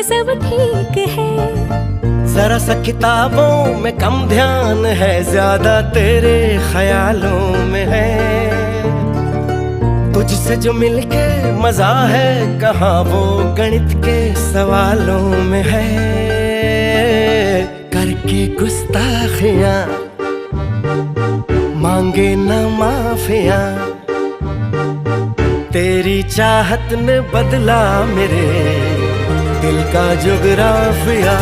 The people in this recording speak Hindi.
सब ठीक है। जरा सा किताबों में कम ध्यान है, ज्यादा तेरे ख्यालों में है। तुझसे जो मिलके मजा है, कहाँ वो गणित के सवालों में है। करके गुस्ताखियां मांगे न माफिया, तेरी चाहत ने बदला मेरे दिल का जुगराफिया।